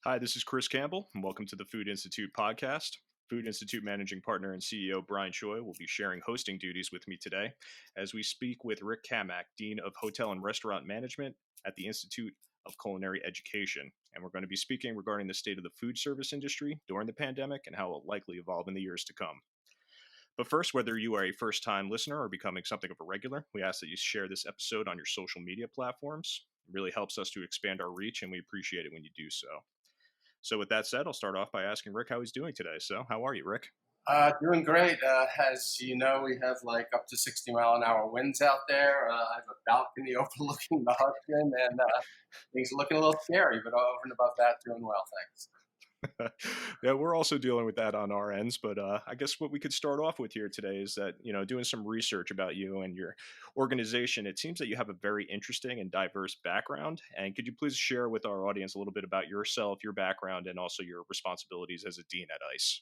Hi, this is Chris Campbell, and welcome to the Food Institute podcast. Food Institute managing partner and CEO Brian Choi will be sharing hosting duties with me today as we speak with Rick Camac, Dean of Hotel and Restaurant Management at the Institute of Culinary Education. And we're going to be speaking regarding the state of the food service industry during the pandemic and how it will likely evolve in the years to come. But first, whether you are a first time listener or becoming something of a regular, we ask that you share this episode on your social media platforms. It really helps us to expand our reach, and we appreciate it when you do so. So, with that said, I'll start off by asking Rick how he's doing today. So, how are you, Rick? Doing great. As you know, we have like up to 60-mile-an-hour winds out there. I have a balcony overlooking the Hudson, and things are looking a little scary, but over and above that, doing well, thanks. Yeah, we're also dealing with that on our ends. But I guess what we could start off with here today is that, doing some research about you and your organization, it seems that you have a very interesting and diverse background. And could you please share with our audience a little bit about yourself, your background, and also your responsibilities as a dean at ICE?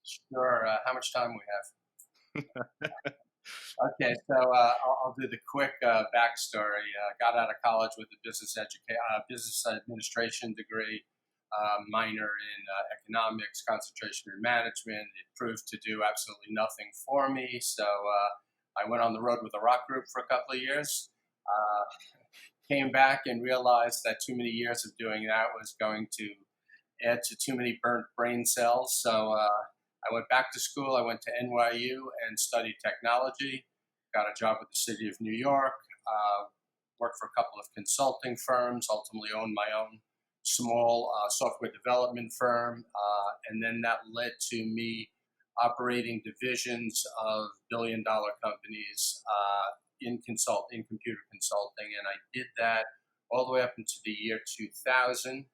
Sure. How much time we have? Okay, so I'll do the quick backstory. Got out of college with a business administration degree, minor in economics, concentration in management. It proved to do absolutely nothing for me, so I went on the road with a rock group for a couple of years. Uh, Came back and realized that too many years of doing that was going to add to too many burnt brain cells. So I went back to school. I went to NYU and studied technology. Got a job with the city of New York. Worked for a couple of consulting firms. Ultimately owned my own small software development firm, and then that led to me operating divisions of billion-dollar companies in computer consulting, and I did that all the way up into the year 2000.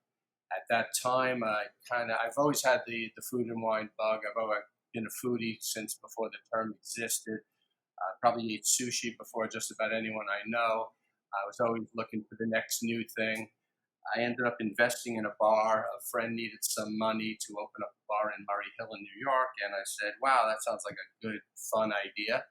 At that time, I've always had the food and wine bug. I've always been a foodie since before the term existed. Probably ate sushi before just about anyone I know. I was always looking for the next new thing. I ended up investing in a bar. A friend needed some money to open up a bar in Murray Hill in New York, and I said, "Wow, that sounds like a good, fun idea."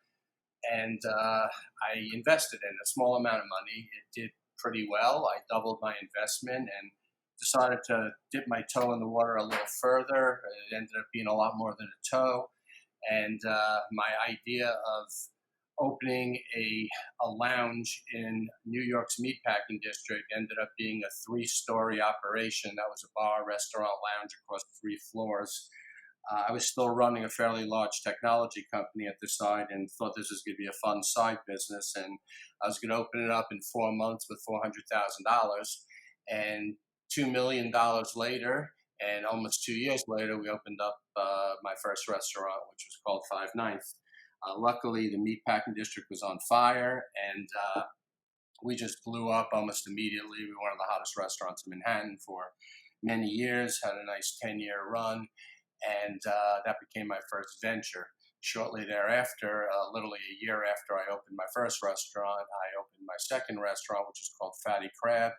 And I invested in a small amount of money. It did pretty well. I doubled my investment and decided to dip my toe in the water a little further. It ended up being a lot more than a toe. And my idea of opening a lounge in New York's meatpacking district ended up being a three-story operation. That was a bar, restaurant, lounge across 3 floors. I was still running a fairly large technology company at the side and thought this was going to be a fun side business. And I was going to open it up in 4 months with $400,000. And $2 million later, and almost 2 years later, we opened up my first restaurant, which was called Five Ninth. Luckily, the meatpacking district was on fire, and we just blew up almost immediately. We were one of the hottest restaurants in Manhattan for many years, had a nice 10-year run, and that became my first venture. Shortly thereafter, literally a year after I opened my first restaurant, I opened my second restaurant, which is called Fatty Crab,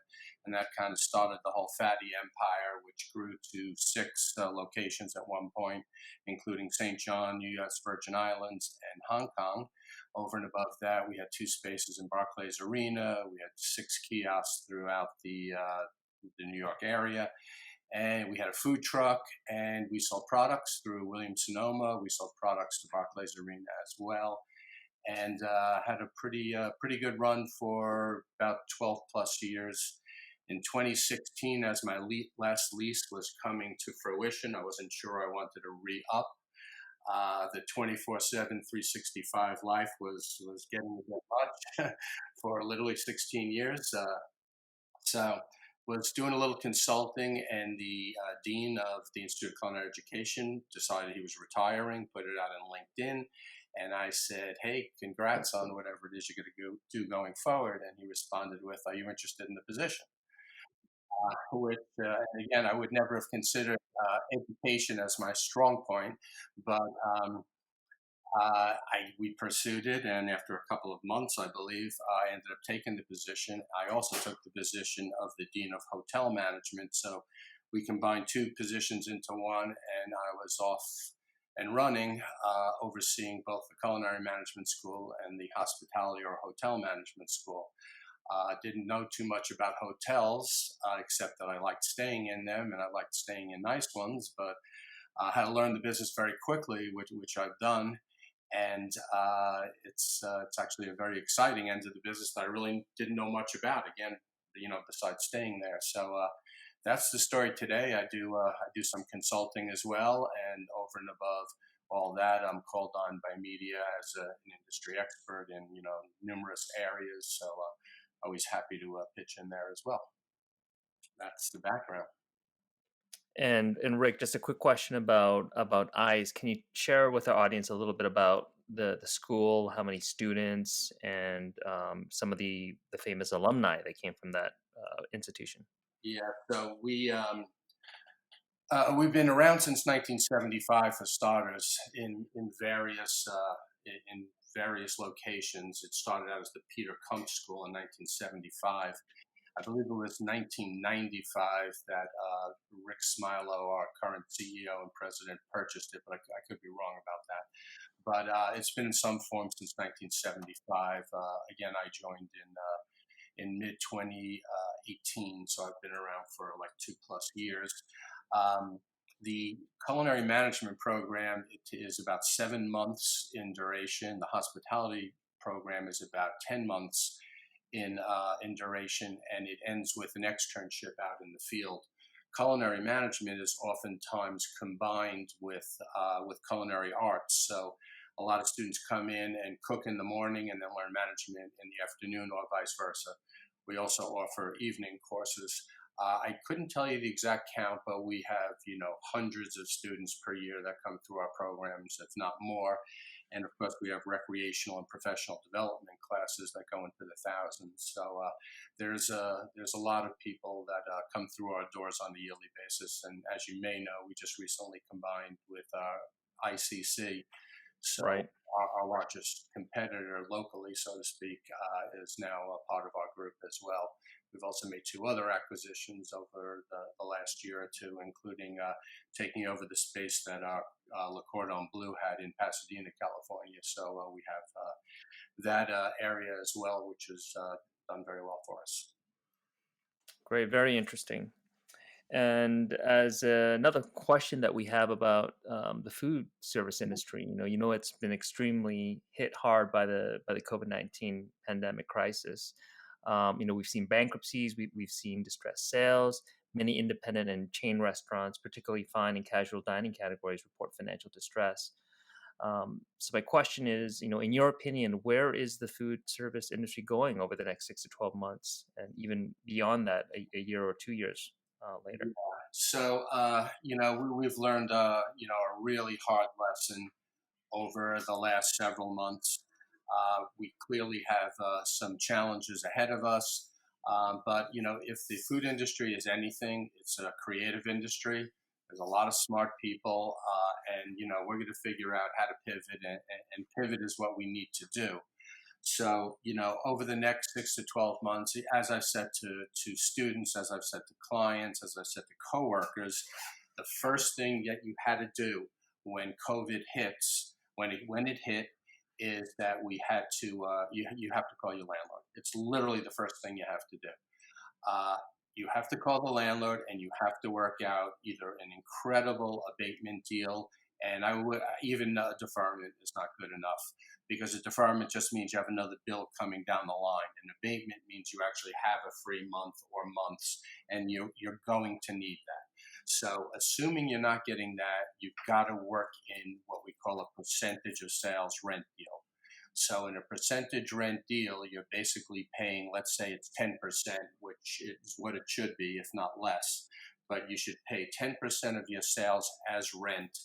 and that kind of started the whole fatty empire, which grew to 6 locations at one point, including St. John, U.S. Virgin Islands, and Hong Kong. Over and above that, we had 2 spaces in Barclays Arena. We had 6 kiosks throughout the New York area. And we had a food truck, and we sold products through Williams Sonoma. We sold products to Barclays Arena as well, and had a pretty good run for about 12 plus years. In 2016, as my last lease was coming to fruition, I wasn't sure I wanted to re-up. The 24/7, 365 life was getting a bit much for literally 16 years. So was doing a little consulting, and the dean of the Institute of Culinary Education decided he was retiring, put it out on LinkedIn, and I said, "Hey, congrats on whatever it is you're going to do going forward." And he responded with, "Are you interested in the position?" Which, again, I would never have considered education as my strong point, but we pursued it, and after a couple of months, I believe, I ended up taking the position. I also took the position of the Dean of Hotel Management, so we combined 2 positions into one, and I was off and running, overseeing both the Culinary Management School and the Hospitality or Hotel Management School. Didn't know too much about hotels, except that I liked staying in them and I liked staying in nice ones, but I had to learn the business very quickly, which I've done. And it's actually a very exciting end of the business that I really didn't know much about. Again, besides staying there. So that's the story today. I do some consulting as well, and over and above all that, I'm called on by media as an industry expert in numerous areas. So always happy to pitch in there as well. That's the background. And Rick, just a quick question about ICE. Can you share with our audience a little bit about the school, how many students, and some of the famous alumni that came from that institution? Yeah. So we've been around since 1975 for starters in various locations. It started out as the Peter Kunk School in 1975. I believe it was 1995 that Rick Smilo, our current CEO and president, purchased it, but I could be wrong about that. But it's been in some form since 1975. Again, I joined in mid 2018, so I've been around for like 2+ years. Um, the culinary management program is about 7 months in duration. The hospitality program is about 10 months in duration, and it ends with an externship out in the field. Culinary management is oftentimes combined with culinary arts. So a lot of students come in and cook in the morning and then learn management in the afternoon, or vice versa. We also offer evening courses. I couldn't tell you the exact count, but we have hundreds of students per year that come through our programs, if not more. And of course, we have recreational and professional development classes that go into the thousands. So there's a lot of people that come through our doors on a yearly basis. And as you may know, we just recently combined with ICC. So Right. our largest competitor locally, so to speak, is now a part of our group as well. We've also made two other acquisitions over the last year or two, including taking over the space that our Le Cordon Bleu had in Pasadena, California. So we have that area as well, which has done very well for us. Great. Very interesting. And as another question that we have about the food service industry, it's been extremely hit hard by the COVID-19 pandemic crisis. We've seen bankruptcies, we've seen distressed sales. Many independent and chain restaurants, particularly fine and casual dining categories, report financial distress. So my question is, in your opinion, where is the food service industry going over the next 6 to 12 months, and even beyond that, a year or 2 years later? So, we've learned, a really hard lesson over the last several months. We clearly have some challenges ahead of us. But, if the food industry is anything, it's a creative industry. There's a lot of smart people, and, we're going to figure out how to pivot, and pivot is what we need to do. So, over the next 6 to 12 months, as I've said to students, as I've said to clients, as I've said to coworkers, the first thing that you had to do when COVID hits, when it hit, is that we had to you have to call your landlord. It's literally the first thing you have to do. You have to call the landlord, and you have to work out either an incredible abatement deal, and I would even a deferment is not good enough, because a deferment just means you have another bill coming down the line. An abatement means you actually have a free month or months, and you're going to need that. So, assuming you're not getting that, you've got to work in what we call a percentage of sales rent deal. So, in a percentage rent deal, you're basically paying, let's say it's 10%, which is what it should be, if not less. But you should pay 10% of your sales as rent,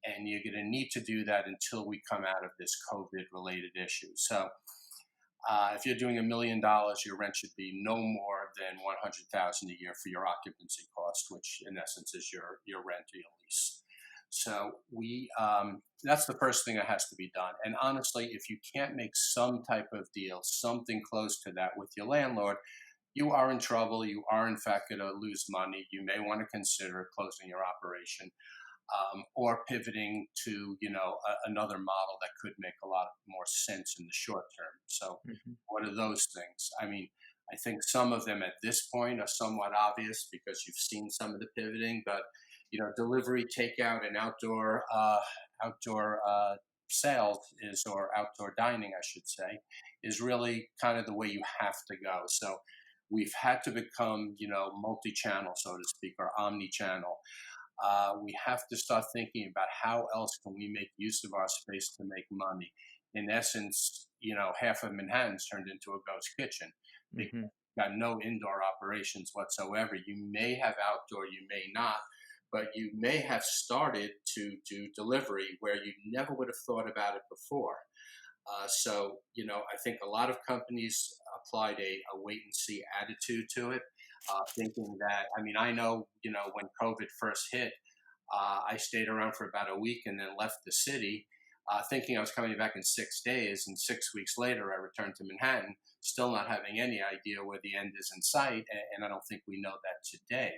and you're going to need to do that until we come out of this COVID related issue. So, if you're doing $1 million, your rent should be no more than 100,000 a year for your occupancy cost, which in essence is your rent or your lease. So that's the first thing that has to be done. And honestly, if you can't make some type of deal, something close to that with your landlord, you are in trouble. You are in fact going to lose money. You may want to consider closing your operation, or pivoting to another model that could make a lot more sense in the short term. So, Mhm. what are those things? I mean, I think some of them at this point are somewhat obvious because you've seen some of the pivoting, but delivery, takeout, and outdoor sales is, or outdoor dining, I should say, is really kind of the way you have to go. So we've had to become, multi-channel, so to speak, or omni-channel. We have to start thinking about how else can we make use of our space to make money. In essence, half of Manhattan's turned into a ghost kitchen because Hmm. you've got no indoor operations whatsoever. You may have outdoor, you may not, but you may have started to do delivery where you never would have thought about it before. I think a lot of companies applied a wait and see attitude to it, thinking that, I mean, I know, when COVID first hit, I stayed around for about a week and then left the city, thinking I was coming back in 6 days. And 6 weeks later, I returned to Manhattan, still not having any idea where the end is in sight. And I don't think we know that today.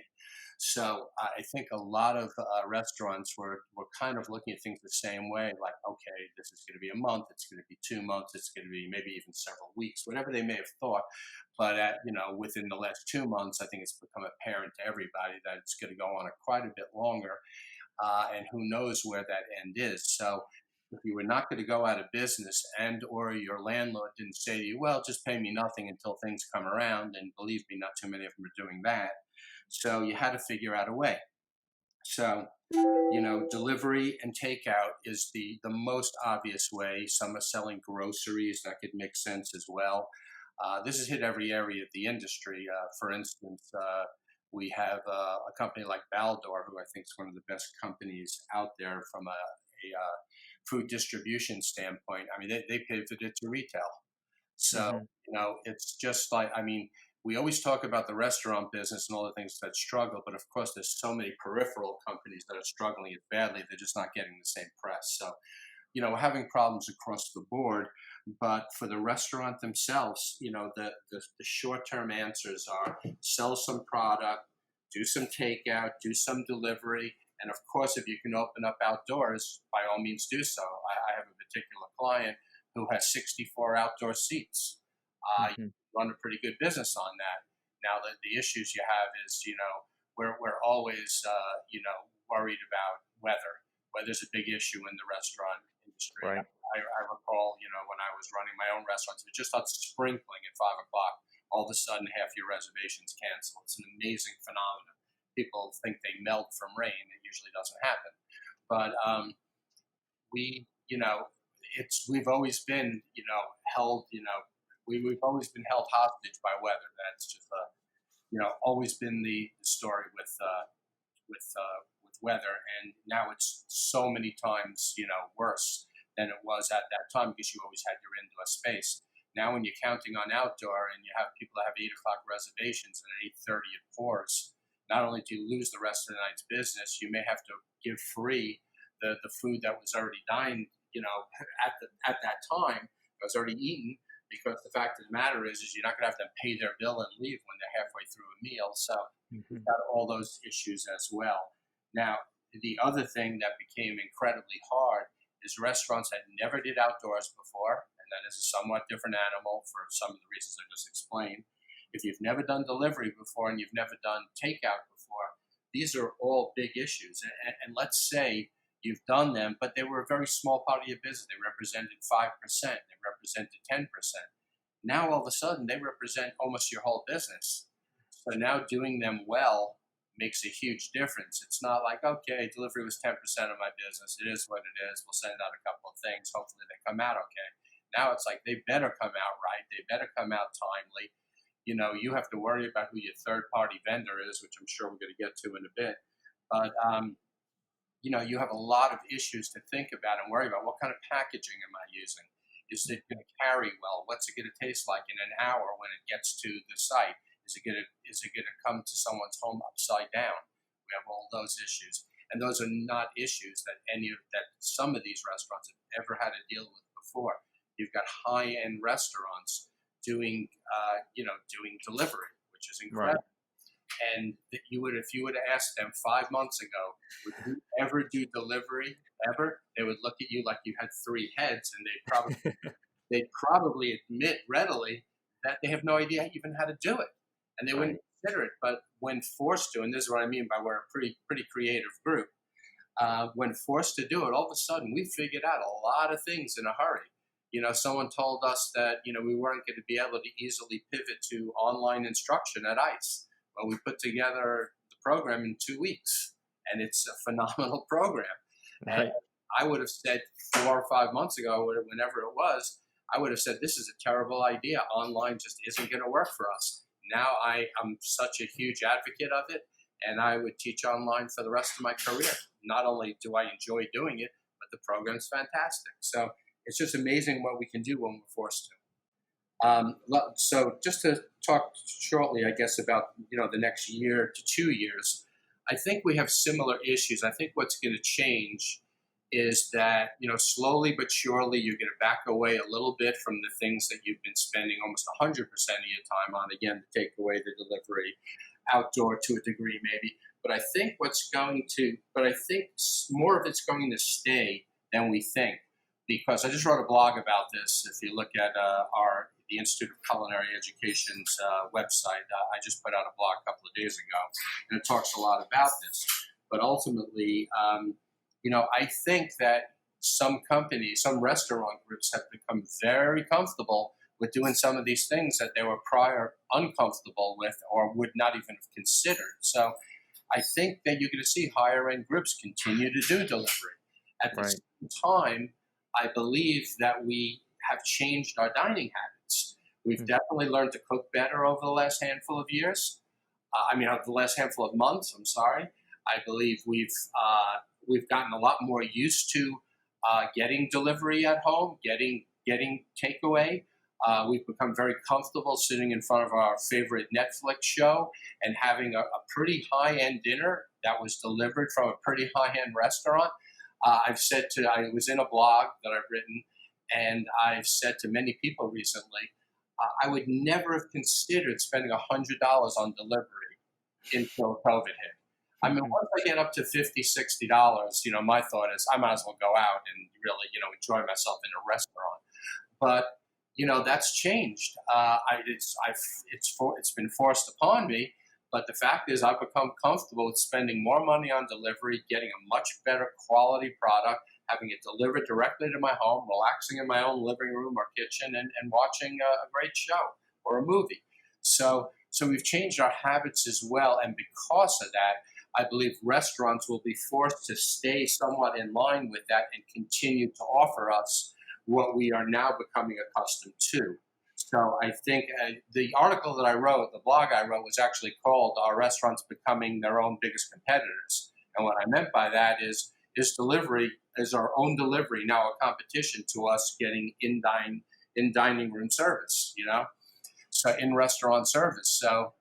So I think a lot of restaurants were kind of looking at things the same way, like, okay, this is going to be a month, it's going to be 2 months, it's going to be maybe even several weeks, whatever they may have thought. But within the last 2 months, I think it's become apparent to everybody that it's going to go on quite a bit longer, and who knows where that end is. So if you were not going to go out of business, and or your landlord didn't say to you, well, just pay me nothing until things come around, and believe me, not too many of them are doing that. So you had to figure out a way. So, delivery and takeout is the most obvious way. Some are selling groceries, that could make sense as well. This has hit every area of the industry. For instance, we have a company like Baldor, who I think is one of the best companies out there from a food distribution standpoint. I mean, they pivoted to retail. So, Hmm. it's just like, I mean, we always talk about the restaurant business and all the things that struggle, but of course, there's so many peripheral companies that are struggling as badly. They're just not getting the same press. So, we're having problems across the board. But for the restaurant themselves, the short term answers are sell some product, do some takeout, do some delivery. And of course, if you can open up outdoors, by all means do so. I have a particular client who has 64 outdoor seats. You Hmm. run a pretty good business on that. Now, the issues you have is, we're always, worried about weather. Weather's a big issue in the restaurant industry. Right. I recall, when I was running my own restaurants, it just started sprinkling at 5 o'clock. All of a sudden, half your reservations cancel. It's an amazing phenomenon. People think they melt from rain. It usually doesn't happen. But we, we've always been, held, we've always been held hostage by weather. That's just, always been the story with weather. And now it's so many times, worse than it was at that time because you always had your indoor space. Now, when you're counting on outdoor and you have people that have 8 o'clock reservations and at 8:30 it pours, not only do you lose the rest of the night's business, you may have to give free the food that was already dined, at that time, that was already eaten, because the fact of the matter is you're not going to have them pay their bill and leave when they're halfway through a meal. So Hmm. we've got all those issues as well. Now, the other thing that became incredibly hard is restaurants that never did outdoors before, and that is a somewhat different animal for some of the reasons I just explained. If you've never done delivery before and you've never done takeout before, these are all big issues. And let's say you've done them, but they were a very small part of your business. They represented 5%, they represented 10%. Now, all of a sudden, they represent almost your whole business. So now doing them well makes a huge difference. It's not like, okay, delivery was 10% of my business. It is what it is. We'll send out a couple of things. Hopefully they come out okay. Now it's like they better come out right. They better come out timely. You have to worry about who your third party vendor is, which I'm sure we're going to get to in a bit. But, you have a lot of issues to think about and worry about. What kind of packaging am I using? Is it going to carry well? What's it going to taste like in an hour when it gets to the site? Is it going to come to someone's home upside down? We have all those issues, and those are not issues that some of these restaurants have ever had to deal with before. You've got high end restaurants doing delivery, which is Right. incredible. And that if you would have asked them 5 months ago, would you ever do delivery ever? They would look at you like you had three heads, and they'd probably admit readily that they have no idea even how to do it, and they wouldn't Right. consider it. But when forced to, and this is what I mean by we're a pretty creative group, when forced to do it, all of a sudden we figured out a lot of things in a hurry. Someone told us that we weren't going to be able to easily pivot to online instruction at ICE. Well, we put together the program in 2 weeks, and it's a phenomenal program. And Right. I would have said 4 or 5 months ago, whenever it was, I would have said this is a terrible idea. Online just isn't going to work for us. Now am such a huge advocate of it, and I would teach online for the rest of my career. Not only do I enjoy doing it, but the program's fantastic. So it's just amazing what we can do when we're forced to. So just to talk shortly, I guess, about the next year to 2 years, I think we have similar issues. I think what's going to change is that slowly but surely you're going to back away a little bit from the things that you've been spending almost 100% of your time on. Again, the takeaway, the delivery, outdoor to a degree maybe. But I think more of it's going to stay than we think, because I just wrote a blog about this. If you look at the Institute of Culinary Education's website, I just put out a blog a couple of days ago, and it talks a lot about this. But ultimately, I think that some companies, some restaurant groups have become very comfortable with doing some of these things that they were prior uncomfortable with or would not even have considered. So I think that you're going to see higher end groups continue to do delivery. At the Right. same time, I believe that we have changed our dining habits. We've Mm. definitely learned to cook better over the last handful of years. Over the last handful of months. I'm sorry. I believe we've gotten a lot more used to getting delivery at home, getting takeaway. We've become very comfortable sitting in front of our favorite Netflix show and having a pretty high-end dinner that was delivered from a pretty high-end restaurant. I was in a blog that I've written, and I've said to many people recently, I would never have considered spending $100 on delivery until COVID hit. I mean, Mhm. once I get up to $50, $60, my thought is I might as well go out and really, enjoy myself in a restaurant. But that's changed. It's been forced upon me. But the fact is, I've become comfortable with spending more money on delivery, getting a much better quality product, having it delivered directly to my home, relaxing in my own living room or kitchen, and watching a great show or a movie. So we've changed our habits as well, and because of that, I believe restaurants will be forced to stay somewhat in line with that and continue to offer us what we are now becoming accustomed to. So I think the article that I wrote, the blog I wrote, was actually called "Are Restaurants Becoming Their Own Biggest Competitors?" And what I meant by that is our own delivery now a competition to us getting in dining room service, so in restaurant service. So,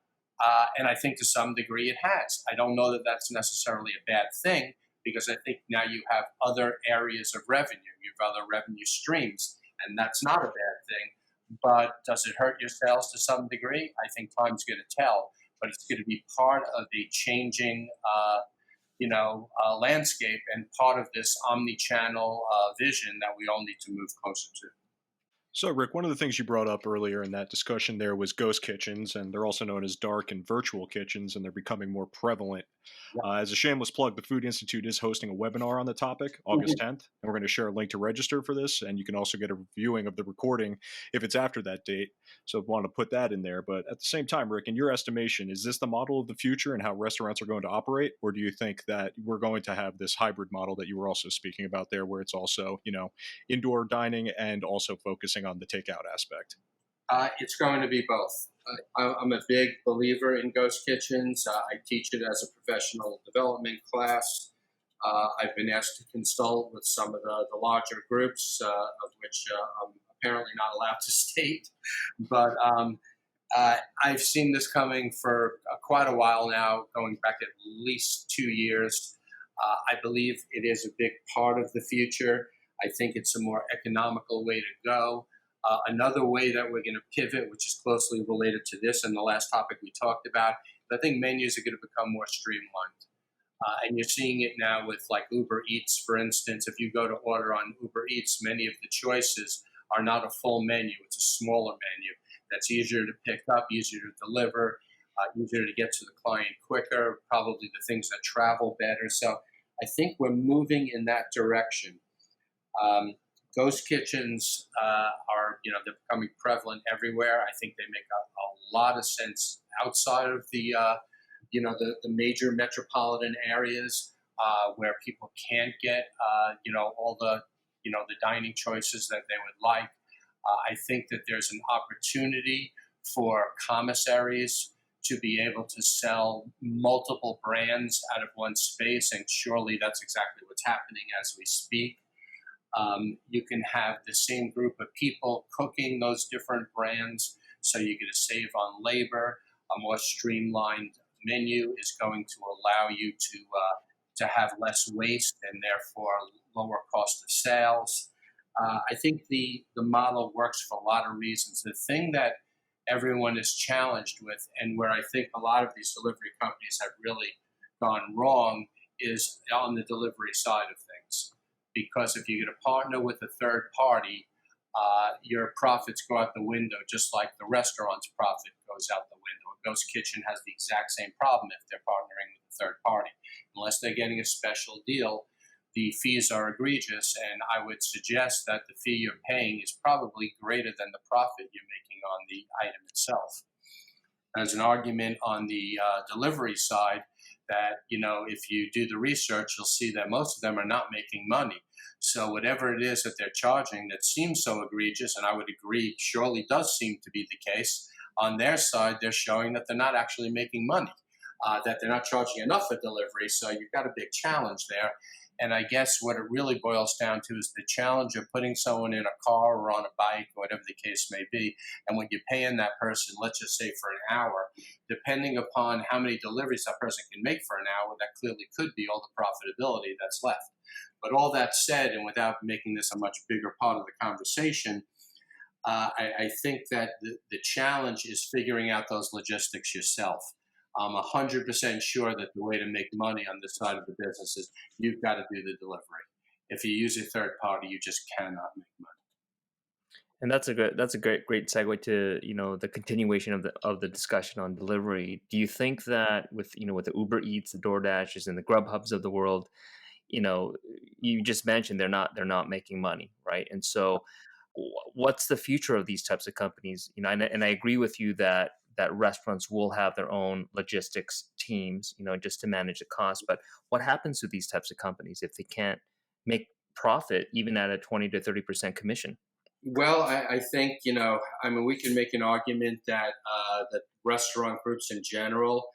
and I think to some degree it has. I don't know that that's necessarily a bad thing, because I think now you have other areas of revenue, you have other revenue streams, and that's not a bad thing. But does it hurt your sales to some degree? I think time's going to tell, but it's going to be part of the changing, landscape and part of this omni-channel vision that we all need to move closer to. So, Rick, one of the things you brought up earlier in that discussion there was ghost kitchens, and they're also known as dark and virtual kitchens, and they're becoming more prevalent. As a shameless plug, the Food Institute is hosting a webinar on the topic August 10th, and we're going to share a link to register for this, and you can also get a viewing of the recording if it's after that date. So, I want to put that in there. But at the same time, Rick, in your estimation, is this the model of the future and how restaurants are going to operate, or do you think that we're going to have this hybrid model that you were also speaking about there, where it's also, indoor dining and also focusing on the takeout aspect? It's going to be both. I'm a big believer in ghost kitchens. I teach it as a professional development class. I've been asked to consult with some of the larger groups, of which I'm apparently not allowed to state. But I've seen this coming for quite a while now, going back at least 2 years. I believe it is a big part of the future. I think it's a more economical way to go. Another way that we're going to pivot, which is closely related to this and the last topic we talked about, I think menus are going to become more streamlined. And you're seeing it now with like Uber Eats, for instance. If you go to order on Uber Eats, many of the choices are not a full menu. It's a smaller menu. that's easier to pick up, easier to deliver, easier to get to the client quicker, probably the things that travel better. So I think we're moving in that direction. Um, Ghost kitchens are, they're becoming prevalent everywhere. I think they make a lot of sense outside of the major metropolitan areas where people can't get, all the dining choices that they would like. I think that there's an opportunity for commissaries to be able to sell multiple brands out of one space, and surely that's exactly what's happening as we speak. You can have the same group of people cooking those different brands, so you're going to save on labor. A more streamlined menu is going to allow you to have less waste and therefore lower cost of sales. I think the model works for a lot of reasons. The thing that everyone is challenged with, and where I think a lot of these delivery companies have really gone wrong, is on the delivery side of things. Because if you're going to partner with a third party, your profits go out the window, just like the restaurant's profit goes out the window. A ghost kitchen has the exact same problem if they're partnering with a third party. Unless they're getting a special deal, the fees are egregious, and I would suggest that the fee you're paying is probably greater than the profit you're making on the item itself. As an argument on the delivery side, that if you do the research, you'll see that most of them are not making money. So whatever it is that they're charging that seems so egregious, and I would agree surely does seem to be the case, on their side they're showing that they're not actually making money, that they're not charging enough for delivery. So you've got a big challenge there. And I guess what it really boils down to is the challenge of putting someone in a car or on a bike, or whatever the case may be. And when you're paying that person, let's just say for an hour, depending upon how many deliveries that person can make for an hour, that clearly could be all the profitability that's left. But all that said, and without making this a much bigger part of the conversation, I think that the challenge is figuring out those logistics yourself. I'm 100% sure that the way to make money on this side of the business is you've got to do the delivery. If you use a third party, you just cannot make money. And that's a great segue to the continuation of the discussion on delivery. Do you think that with the Uber Eats, the DoorDashes, and the Grubhubs of the world, you just mentioned they're not making money, right? And so, what's the future of these types of companies? And I agree with you that restaurants will have their own logistics teams, just to manage the cost. But what happens to these types of companies if they can't make profit, even at a 20 to 30% commission? Well, I think, we can make an argument that that restaurant groups in general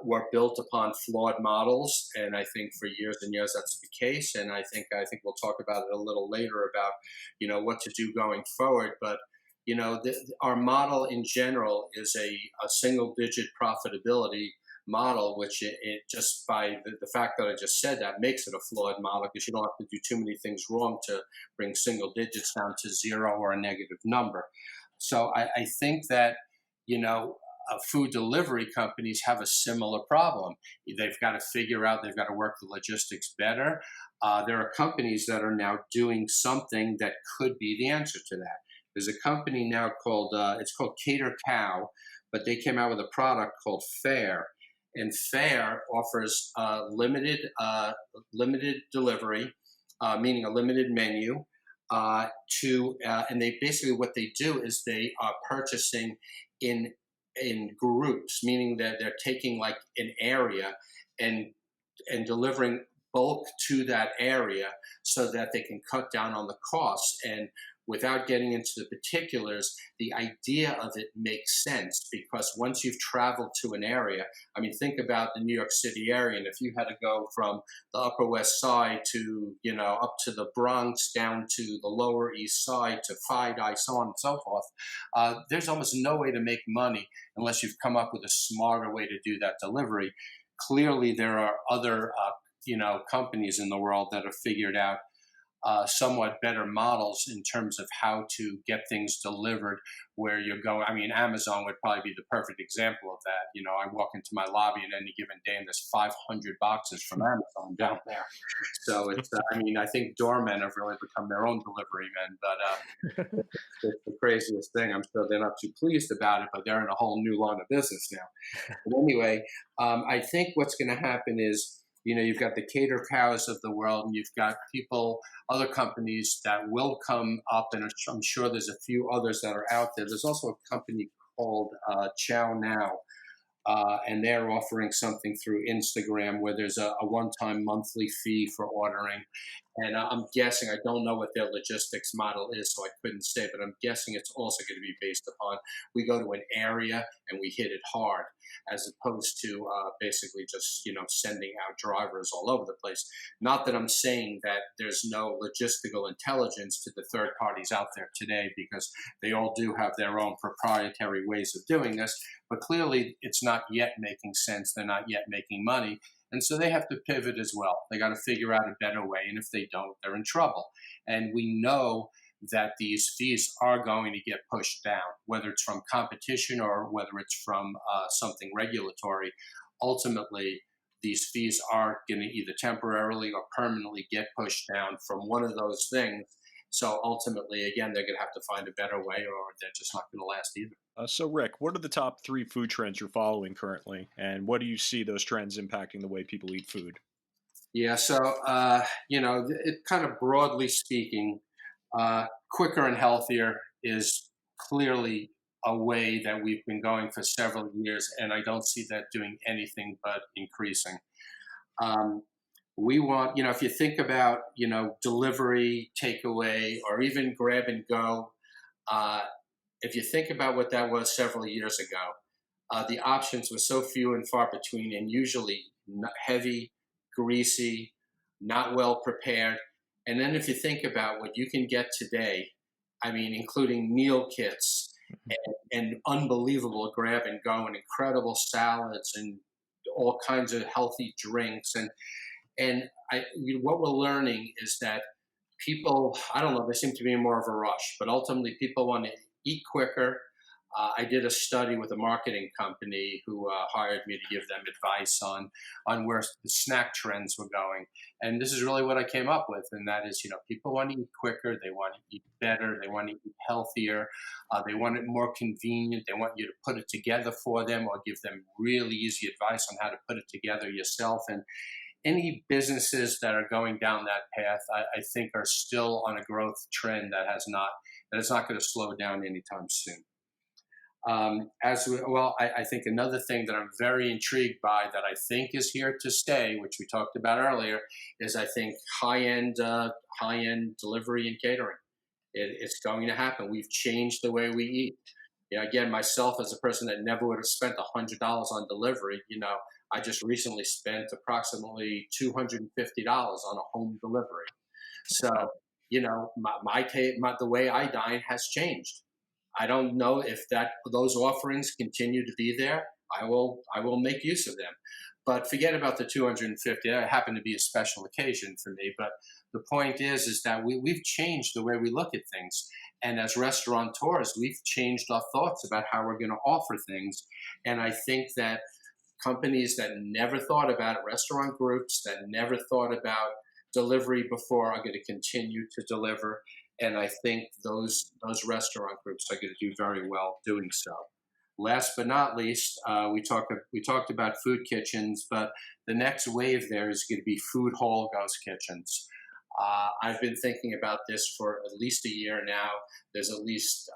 were built upon flawed models, and I think for years and years that's the case. And I think we'll talk about it a little later about what to do going forward. But our model in general is a single-digit profitability model, which it just by the fact that I just said that makes it a flawed model, because you don't have to do too many things wrong to bring single digits down to zero or a negative number. So I think that food delivery companies have a similar problem. They've got to work the logistics better. There are companies that are now doing something that could be the answer to that. There's a company now called Cater Cow, but they came out with a product called Fare. And Fare offers limited delivery, meaning a limited menu, and they basically, what they do is they are purchasing in groups, meaning that they're taking like an area and delivering bulk to that area so that they can cut down on the costs. And without getting into the particulars, the idea of it makes sense, because once you've traveled to an area, think about the New York City area, and if you had to go from the Upper West Side to, up to the Bronx, down to the Lower East Side, to FiDi, so on and so forth, there's almost no way to make money unless you've come up with a smarter way to do that delivery. Clearly, there are other, companies in the world that have figured out somewhat better models in terms of how to get things delivered where you're going. I mean, Amazon would probably be the perfect example of that. You know, I walk into my lobby on any given day and there's 500 boxes from Amazon down there. So it's, I mean, I think doormen have really become their own delivery men, but it's the craziest thing. I'm sure they're not too pleased about it, but they're in a whole new line of business now. But anyway, I think what's going to happen is, you know, you've got the cater cows of the world, and you've got people, other companies that will come up, and I'm sure there's a few others that are out there. There's also a company called Chow Now, and they're offering something through Instagram where there's a one-time monthly fee for ordering. And I'm guessing, I don't know what their logistics model is, so I couldn't say, but I'm guessing it's also going to be based upon we go to an area and we hit it hard, as opposed to basically just, you know, sending out drivers all over the place. Not that I'm saying that there's no logistical intelligence to the third parties out there today, because they all do have their own proprietary ways of doing this, but clearly it's not yet making sense. They're not yet making money. And so they have to pivot as well. They got to figure out a better way. And if they don't, they're in trouble. And we know that these fees are going to get pushed down, whether it's from competition or whether it's from something regulatory. Ultimately, these fees are going to either temporarily or permanently get pushed down from one of those things. So ultimately, again, they're going to have to find a better way, or they're just not going to last either. So, Rick, what are the top three food trends you're following currently, and what do you see those trends impacting the way people eat food? Yeah, so you know, it kind of broadly speaking, quicker and healthier is clearly a way that we've been going for several years, and I don't see that doing anything but increasing. Um, we want, you know, if you think about, you know, delivery, takeaway, or even grab and go, uh, if you think about what that was several years ago, the options were so few and far between, and usually heavy, greasy, not well prepared. And then if you think about what you can get today, I mean, including meal kits and unbelievable grab and go and incredible salads and all kinds of healthy drinks. And what we're learning is that people, I don't know, they seem to be in more of a rush, but ultimately people want to eat quicker. I did a study with a marketing company who hired me to give them advice on where the snack trends were going, and this is really what I came up with, and that is, you know, people want to eat quicker, they want to eat better, they want to eat healthier, they want it more convenient, they want you to put it together for them or give them really easy advice on how to put it together yourself. And any businesses that are going down that path, I think, are still on a growth trend that is not going to slow down anytime soon. I think another thing that I'm very intrigued by that I think is here to stay, which we talked about earlier, is I think high-end delivery and catering. It's going to happen. We've changed the way we eat. You know, again, myself as a person that never would have spent $100 on delivery, you know, I just recently spent approximately $250 on a home delivery. So, you know, the way I dine has changed. I don't know if those offerings continue to be there. I will make use of them. But forget about the 250. That happened to be a special occasion for me. But the point is that we've changed the way we look at things. And as restaurateurs, we've changed our thoughts about how we're going to offer things. And I think that companies that never thought about it, restaurant groups that never thought about delivery before, are going to continue to deliver. And I think those restaurant groups are going to do very well doing so. Last but not least, we talked about food kitchens, but the next wave there is going to be food hall ghost kitchens. I've been thinking about this for at least a year now. There's at least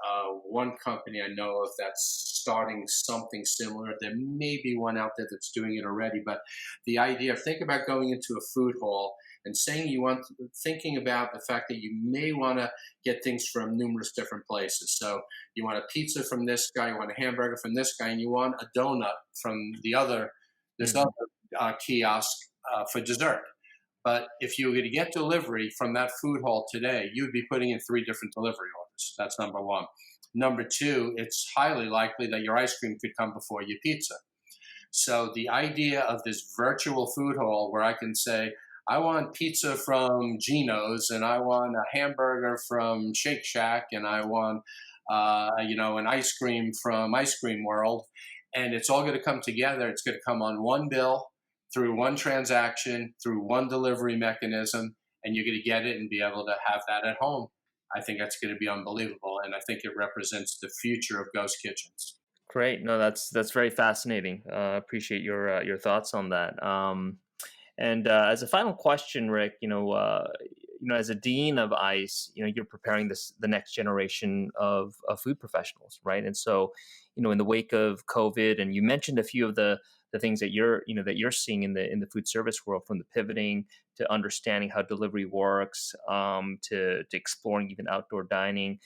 one company I know of that's starting something similar. There may be one out there that's doing it already, but the idea of, think about going into a food hall and saying thinking about the fact that you may want to get things from numerous different places. So you want a pizza from this guy, you want a hamburger from this guy, and you want a donut from other kiosk for dessert. But if you were going to get delivery from that food hall today, you'd be putting in 3 different delivery orders. That's number one. Number two, it's highly likely that your ice cream could come before your pizza. So the idea of this virtual food hall where I can say, I want pizza from Gino's, and I want a hamburger from Shake Shack, and I want, an ice cream from Ice Cream World. And it's all going to come together. It's going to come on one bill, through one transaction, through one delivery mechanism, and you're going to get it and be able to have that at home. I think that's going to be unbelievable, and I think it represents the future of ghost kitchens. Great. No, that's very fascinating. Appreciate your thoughts on that. And as a final question, Rick, as a dean of ICE, you're preparing the next generation of food professionals, right? And so, in the wake of COVID, and you mentioned a few of the things that you're seeing in the food service world, from the pivoting to understanding how delivery works, to exploring even outdoor dining.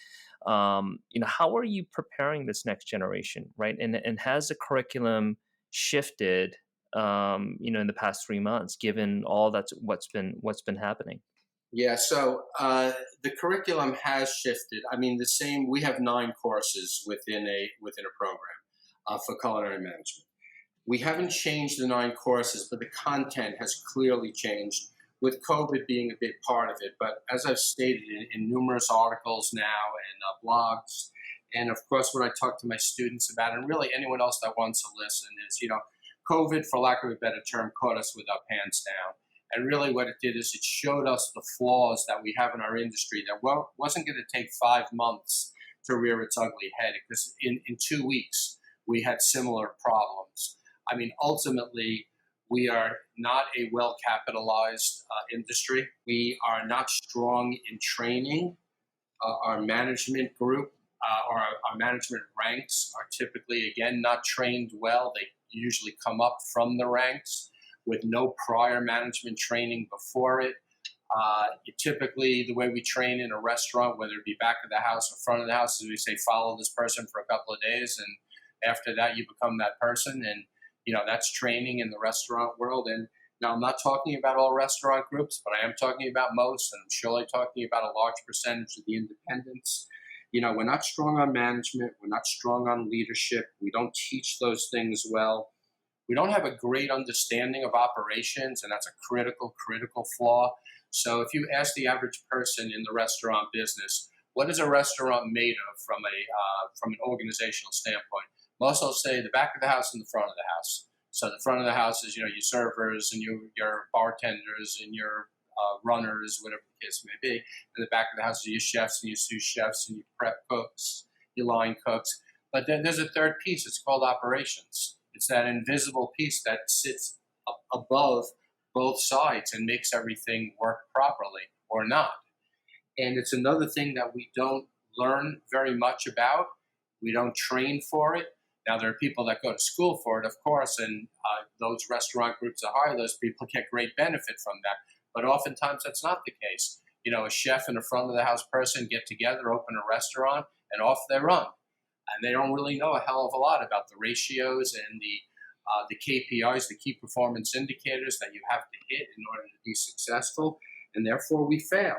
How are you preparing this next generation, right? And has the curriculum shifted, in the past 3 months, given all what's been happening? Yeah, so the curriculum has shifted. I mean, the same. We have 9 courses within a program for culinary management. We haven't changed the 9 courses, but the content has clearly changed, with COVID being a big part of it. But as I've stated in numerous articles now and blogs, and of course when I talk to my students about it, and really anyone else that wants to listen, is COVID, for lack of a better term, caught us with our pants down. And really what it did is it showed us the flaws that we have in our industry that wasn't going to take 5 months to rear its ugly head, because in 2 weeks we had similar problems. I mean, ultimately, we are not a well capitalized industry. We are not strong in training. Our management group or our management ranks are typically, again, not trained well. They usually come up from the ranks with no prior management training before it. Typically, the way we train in a restaurant, whether it be back of the house or front of the house, is we say, follow this person for a couple of days, and after that, you become that person. And that's training in the restaurant world. And now I'm not talking about all restaurant groups, but I am talking about most, and I'm surely talking about a large percentage of the independents. We're not strong on management. We're not strong on leadership. We don't teach those things well. We don't have a great understanding of operations, and that's a critical flaw. So if you ask the average person in the restaurant business, what is a restaurant made of from an organizational standpoint? Most will say the back of the house and the front of the house. So the front of the house is, your servers and your bartenders and your runners, whatever the case may be. And the back of the house is your chefs and your sous chefs and your prep cooks, your line cooks. But then there's a third piece. It's called operations. It's that invisible piece that sits above both sides and makes everything work properly or not. And it's another thing that we don't learn very much about. We don't train for it. Now, there are people that go to school for it, of course, and those restaurant groups that hire those people get great benefit from that. But oftentimes that's not the case. A chef and a front of the house person get together, open a restaurant, and off they run. And they don't really know a hell of a lot about the ratios and the KPIs, the key performance indicators that you have to hit in order to be successful, and therefore we fail.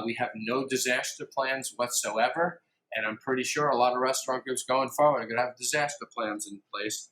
We have no disaster plans whatsoever, and I'm pretty sure a lot of restaurant groups going forward are going to have disaster plans in place.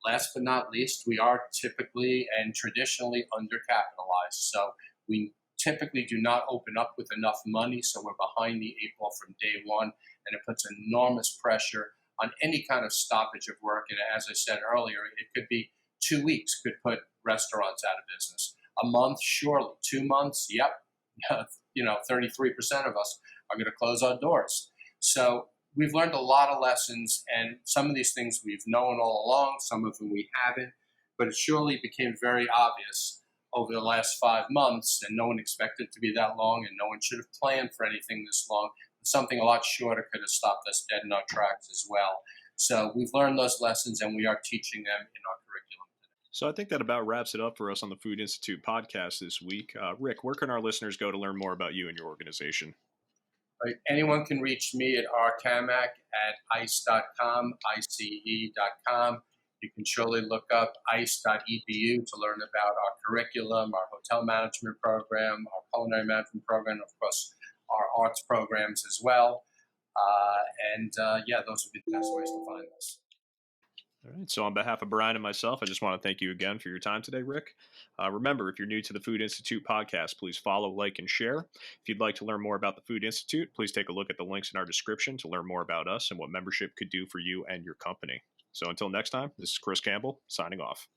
Last but not least, we are typically and traditionally undercapitalized, so we typically do not open up with enough money, so we're behind the 8 ball from day one, and it puts enormous pressure on any kind of stoppage of work. And as I said earlier, it could be 2 weeks could put restaurants out of business. A month, surely. 2 months, yep. 33% of us are going to close our doors. So we've learned a lot of lessons, and some of these things we've known all along, some of them we haven't, but it surely became very obvious over the last 5 months, and no one expected it to be that long, and no one should have planned for anything this long. Something a lot shorter could have stopped us dead in our tracks as well. So we've learned those lessons, and we are teaching them in our curriculum. So I think that about wraps it up for us on the Food Institute podcast this week. Rick, where can our listeners go to learn more about you and your organization? Right. Anyone can reach me at rcamac at ice.com, ice.com. You can surely look up ice.edu to learn about our curriculum, our hotel management program, our culinary management program, of course, our arts programs as well. Those would be the best ways to find us. All right. So, on behalf of Brian and myself, I just want to thank you again for your time today, Rick. Remember, if you're new to the Food Institute podcast, please follow, like, and share. If you'd like to learn more about the Food Institute, please take a look at the links in our description to learn more about us and what membership could do for you and your company. So, until next time, this is Chris Campbell signing off.